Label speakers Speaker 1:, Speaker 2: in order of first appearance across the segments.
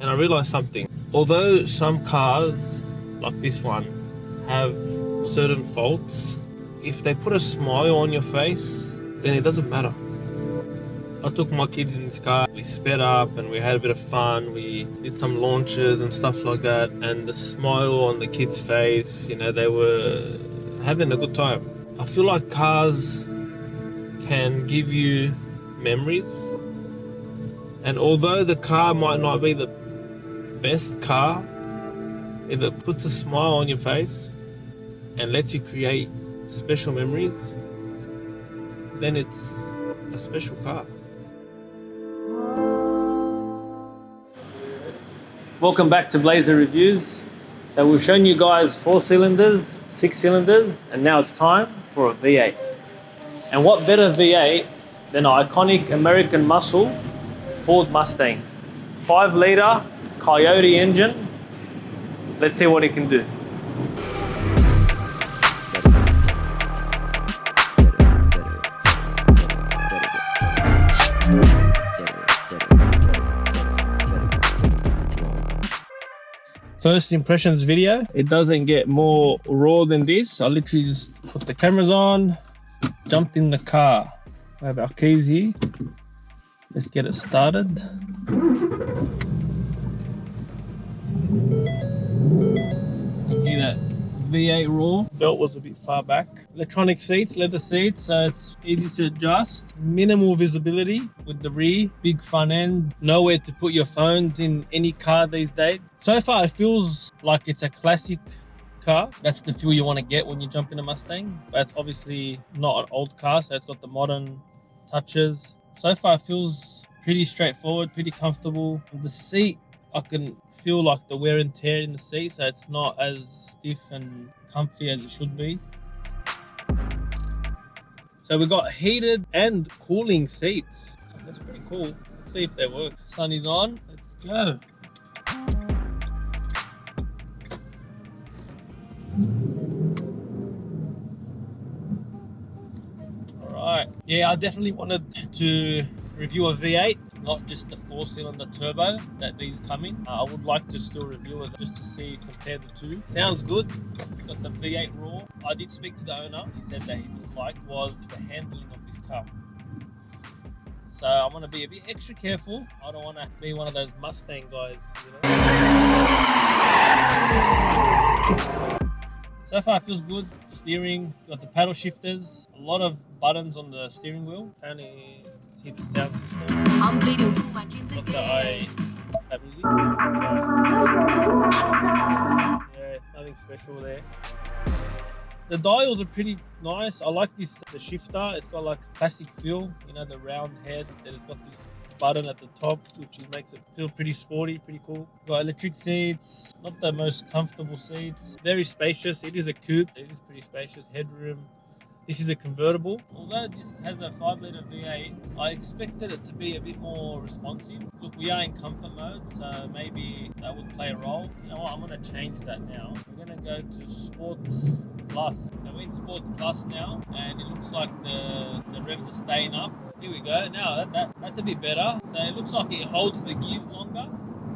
Speaker 1: And I realized something. Although some cars, like this one, have certain faults, if they put a smile on your face, then it doesn't matter. I took my kids in this car, we sped up and we had a bit of fun, we did some launches and stuff like that, and the smile on the kids' face, you know, they were having a good time. I feel like cars can give you memories, and although the car might not be the best car, if it puts a smile on your face and lets you create special memories, then it's a special car. Welcome back to Blazzer Reviews. So we've shown you guys 4 cylinders, 6 cylinders, and now it's time for a V8. And what better V8 than an iconic American muscle, Ford Mustang. 5-litre Coyote engine. Let's see what it can do. First impressions video. It doesn't get more raw than this. I literally just put the cameras on, jumped in the car. I have our keys here. Let's get it started. You can hear that V8 roar. Belt was a bit far back. Electronic seats, leather seats, so it's easy to adjust. Minimal visibility with the rear, big front end. Nowhere to put your phones in any car these days. So far it feels like it's a classic car. That's the feel you want to get when you jump in a Mustang. But it's obviously not an old car, so it's got the modern touches. So far it feels pretty straightforward, pretty comfortable. The seat, I can feel like the wear and tear in the seat, so it's not as stiff and comfy as it should be. So we've got heated and cooling seats. That's pretty cool. Let's see if they work. Sun is on. Let's go. Alright. Yeah, I definitely wanted to review a V8, not just the 4-cylinder turbo that these come in. I would like to still review it just to see, compare the two. Sounds good. Got the V8 raw. I did speak to the owner. He said that he disliked was the handling of this car. So I want to be a bit extra careful. I don't want to be one of those Mustang guys, you know. So far it feels good. Steering, got the paddle shifters, a lot of buttons on the steering wheel. Apparently hear the sound system. I'm bleeding too much in the day. Yeah, nothing special there. The dials are pretty nice. I like this, the shifter. It's got like a classic feel, you know, the round head. Then it's got this button at the top, which makes it feel pretty sporty, pretty cool. Got electric seats, not the most comfortable seats. Very spacious. It is a coupe. It is pretty spacious. Headroom. This is a convertible. Although this has a 5-litre V8, I expected it to be a bit more responsive. Look, we are in comfort mode, so maybe that would play a role. You know what, I'm gonna change that now. We're gonna go to Sports Plus. So we're in Sports Plus now, and it looks like the revs are staying up. Here we go. Now that's a bit better. So it looks like it holds the gears longer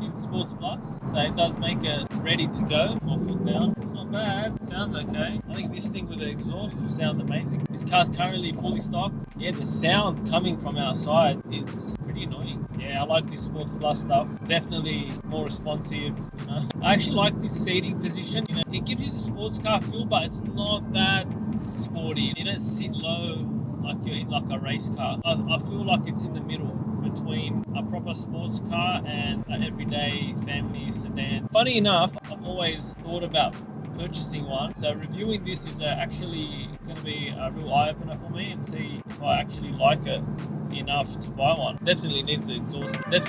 Speaker 1: in Sports Plus. So it does make it ready to go. 4 foot down. It's not bad. Sounds okay. I think this thing with the exhaust will sound amazing. This car's currently fully stock. Yeah, the sound coming from outside is pretty annoying. Yeah, I like this Sports Plus stuff. Definitely more responsive, you know. I actually like this seating position. You know, it gives you the sports car feel, but it's not that sporty. You don't sit low like you're in like a race car. I feel like it's in the middle between a proper sports car and an everyday family sedan. Funny enough, I've always thought about purchasing one, so reviewing this is actually going to be a real eye-opener for me and see if I actually like it enough to buy one. Definitely needs the exhaust. I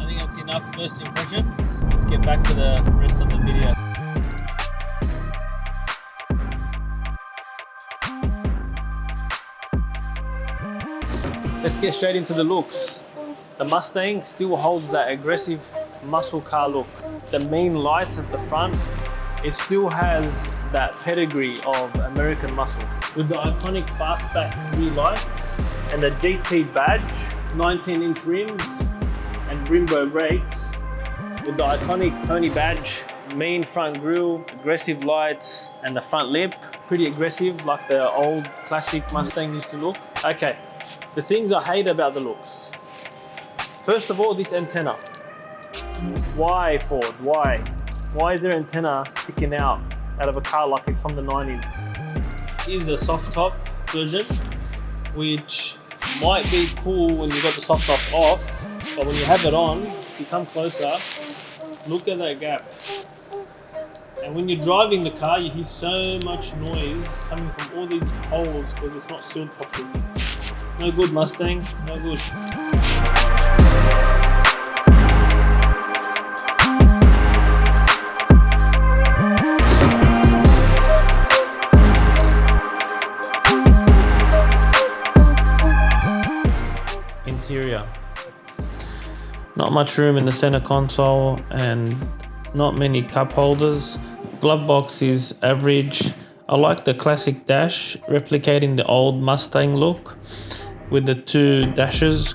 Speaker 1: think that's enough first impressions. Let's get back to the rest of the video. Let's get straight into the looks. The Mustang still holds that aggressive muscle car look. The main lights at the front, it still has that pedigree of American muscle. With the iconic fastback rear lights and the GT badge, 19-inch rims, and Brembo brakes with the iconic pony badge, mean front grille, aggressive lights, and the front lip. Pretty aggressive, like the old classic Mustang used to look. Okay, the things I hate about the looks. First of all, this antenna. Why, Ford? Why? Why is there an antenna sticking out of a car like it's from the 90s? Here's a soft top version, which might be cool when you got the soft top off, but when you have it on, if you come closer, look at that gap. And when you're driving the car, you hear so much noise coming from all these holes because it's not sealed properly. No good, Mustang, no good. Interior. Not much room in the center console and not many cup holders. Glove box is average. I like the classic dash, replicating the old Mustang look with the two dashes.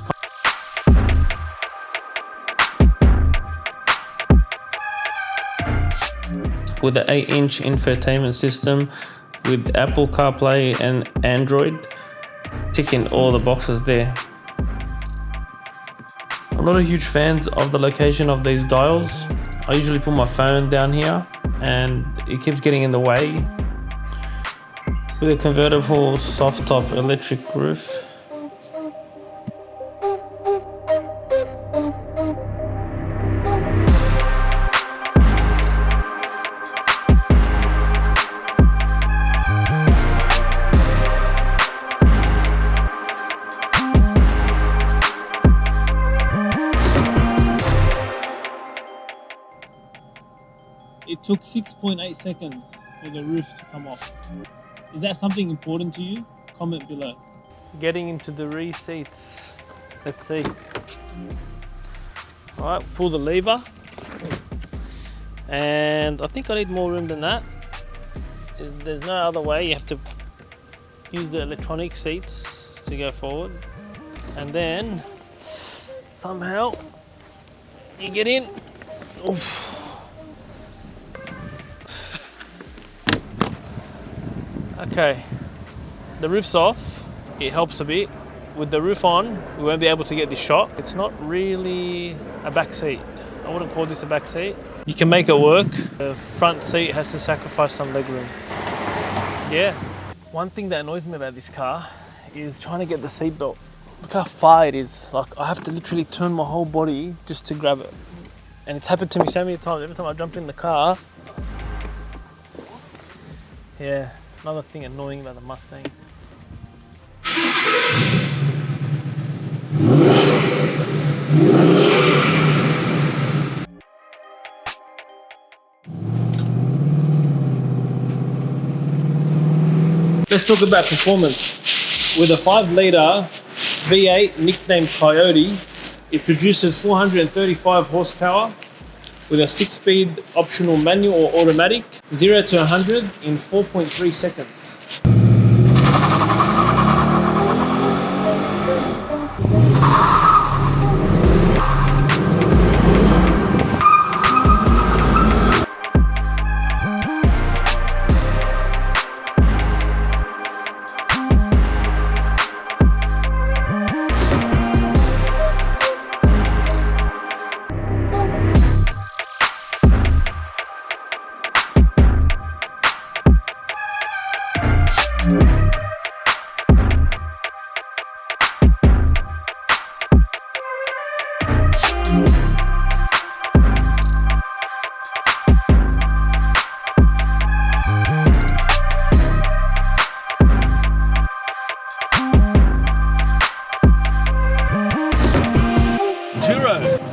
Speaker 1: With the 8-inch infotainment system with Apple CarPlay and Android, ticking all the boxes there. I'm not a huge fan of the location of these dials. I usually put my phone down here and it keeps getting in the way. With a convertible soft top electric roof. It took 6.8 seconds for the roof to come off. Is that something important to you? Comment below. Getting into the rear seats. Let's see. All right, pull the lever. And I think I need more room than that. There's no other way. You have to use the electronic seats to go forward. And then somehow you get in. Oof. Okay, the roof's off, it helps a bit. With the roof on, we won't be able to get this shot. It's not really a back seat. I wouldn't call this a back seat. You can make it work. The front seat has to sacrifice some leg room. Yeah. One thing that annoys me about this car is trying to get the seat belt. Look how far it is. Like, I have to literally turn my whole body just to grab it. And it's happened to me so many times. Every time I jump in the car. Yeah. Another thing annoying about the Mustang. Let's talk about performance. With a 5-litre V8 nicknamed Coyote, it produces 435 horsepower with a 6-speed optional manual or automatic, 0 to 100 in 4.3 seconds.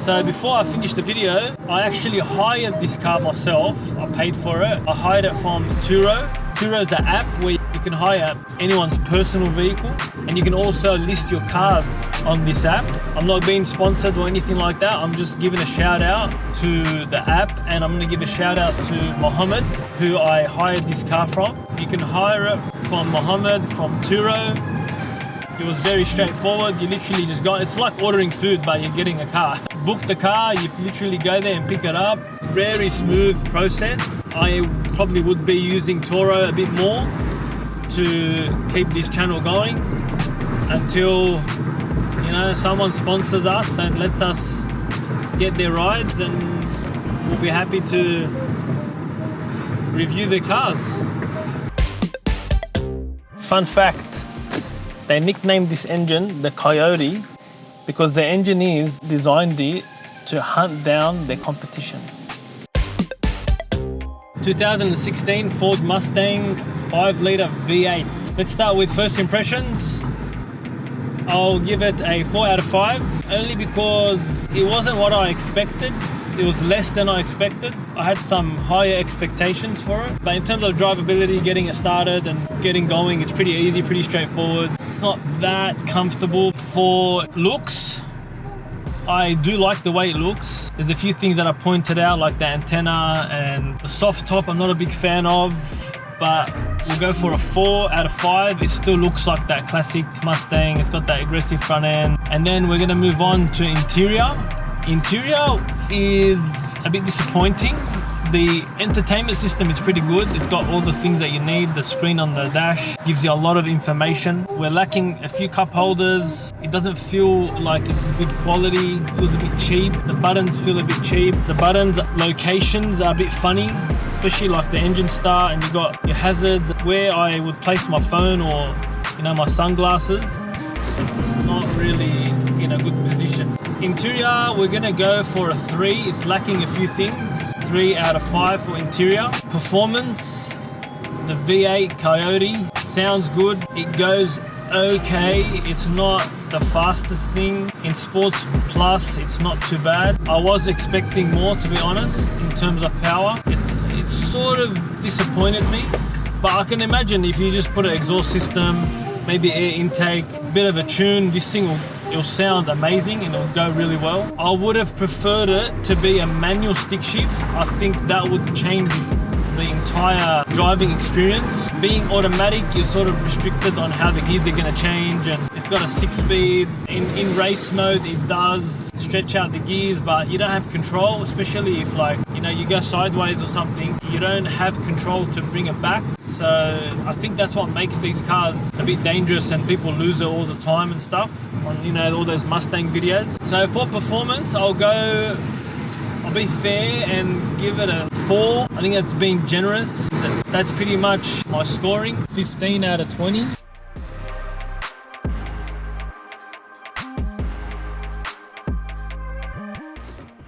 Speaker 1: So before I finish the video, I actually hired this car myself. I paid for it. I hired it from Turo. Turo is an app where you can hire anyone's personal vehicle, and you can also list your cars on this app. I'm not being sponsored or anything like that. I'm just giving a shout out to the app, and I'm gonna give a shout out to Mohammed, who I hired this car from. You can hire it from Mohammed, from Turo. It was very straightforward. You literally just got, it's like ordering food, but you're getting a car. Book the car, you literally go there and pick it up. Very smooth process. I probably would be using Turo a bit more to keep this channel going until, you know, someone sponsors us and lets us get their rides, and we'll be happy to review the cars. Fun fact, they nicknamed this engine the Coyote because the engineers designed it to hunt down their competition. 2016 Ford Mustang 5-litre V8. Let's start with first impressions. I'll give it a 4 out of 5, only because it wasn't what I expected. It was less than I expected. I had some higher expectations for it. But in terms of drivability, getting it started and getting going, it's pretty easy, pretty straightforward. It's not that comfortable. For looks, I do like the way it looks. There's a few things that I pointed out, like the antenna and the soft top I'm not a big fan of, but we'll go for a 4 out of 5. It still looks like that classic Mustang. It's got that aggressive front end. And then we're gonna move on to interior. Interior is a bit disappointing. The entertainment system is pretty good. It's got all the things that you need. The screen on the dash gives you a lot of information. We're lacking a few cup holders. It doesn't feel like it's good quality. It feels a bit cheap. The buttons feel a bit cheap. The buttons locations are a bit funny, especially like the engine start, and you got your hazards. Where I would place my phone or, you know, my sunglasses, it's not really in a good position. Interior, we're gonna go for a 3. It's lacking a few things. 3 out of 5 for interior. Performance, the V8 Coyote sounds good. It goes okay. It's not the fastest thing. In Sports Plus, it's not too bad. I was expecting more, to be honest, in terms of power. It's sort of disappointed me, but I can imagine if you just put an exhaust system, maybe air intake, bit of a tune, this thing it'll sound amazing and it'll go really well. I would have preferred it to be a manual stick shift. I think that would change the entire driving experience. Being automatic, you're sort of restricted on how the gears are gonna change, and it's got a 6-speed. In race mode, it does stretch out the gears, but you don't have control, especially if, like, you know, you go sideways or something, you don't have control to bring it back. So I think that's what makes these cars a bit dangerous, and people lose it all the time and stuff on, you know, all those Mustang videos. So for performance, I'll be fair and give it a 4. I think that's being generous. That's pretty much my scoring. 15 out of 20.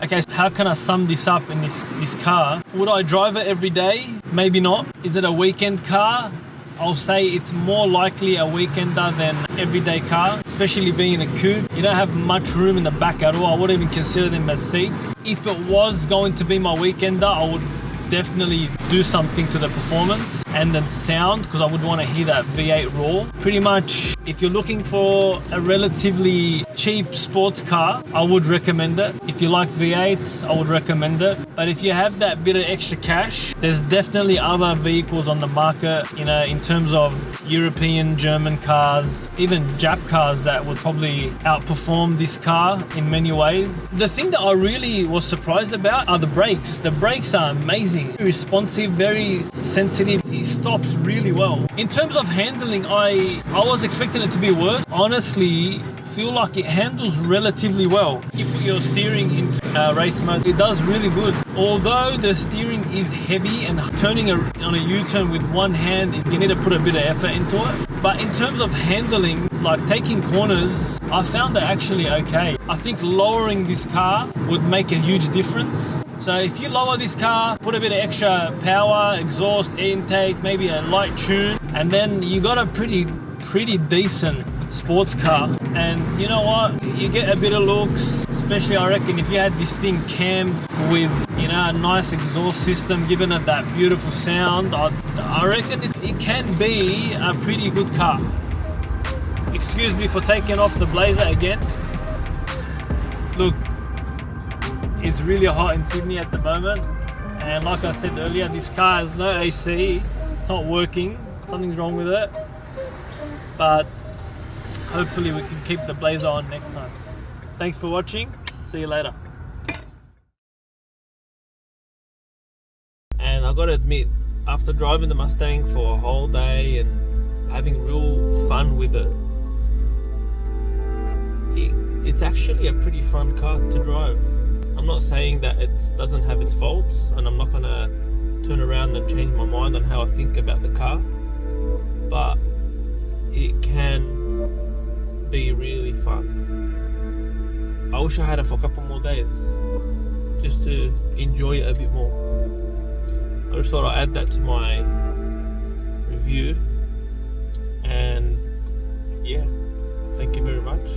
Speaker 1: Okay, so how can I sum this up in this car? Would I drive it every day? Maybe not. Is it a weekend car? I'll say it's more likely a weekender than everyday car, especially being in a coupe. You don't have much room in the back at all. I wouldn't even consider them as seats. If it was going to be my weekender, I would definitely do something to the performance and the sound, because I would want to hear that V8 roar. Pretty much, if you're looking for a relatively cheap sports car, I would recommend it. If you like V8s, I would recommend it. But if you have that bit of extra cash, there's definitely other vehicles on the market, you know, in terms of European, German cars, even Jap cars that would probably outperform this car in many ways. The thing that I really was surprised about are the brakes. The brakes are amazing, very responsive, very sensitive. It stops really well. In terms of handling, I was expecting it to be worse. Honestly, feel like it handles relatively well. You put your steering into race mode, it does really good. Although the steering is heavy and turning on a U-turn with one hand, you need to put a bit of effort into it. But in terms of handling, like taking corners, I found it actually okay. I think lowering this car would make a huge difference. So if you lower this car, put a bit of extra power, exhaust, air intake, maybe a light tune, and then you got a pretty decent sports car. And you know what? You get a bit of looks, especially I reckon if you had this thing cammed with, you know, a nice exhaust system, giving it that beautiful sound, I reckon it can be a pretty good car. Excuse me for taking off the Blazzer again. Look, it's really hot in Sydney at the moment, and like I said earlier, this car has no AC. It's not working. Something's wrong with it. But hopefully we can keep the Blazzer on next time. Thanks for watching. See you later. And I gotta admit, after driving the Mustang for a whole day and having real fun with it, it's actually a pretty fun car to drive. I'm not saying that it doesn't have its faults, and I'm not gonna turn around and change my mind on how I think about the car, but it can be really fun. I wish I had it for a couple more days just to enjoy it a bit more. I just thought I'd add that to my review, and yeah, thank you very much.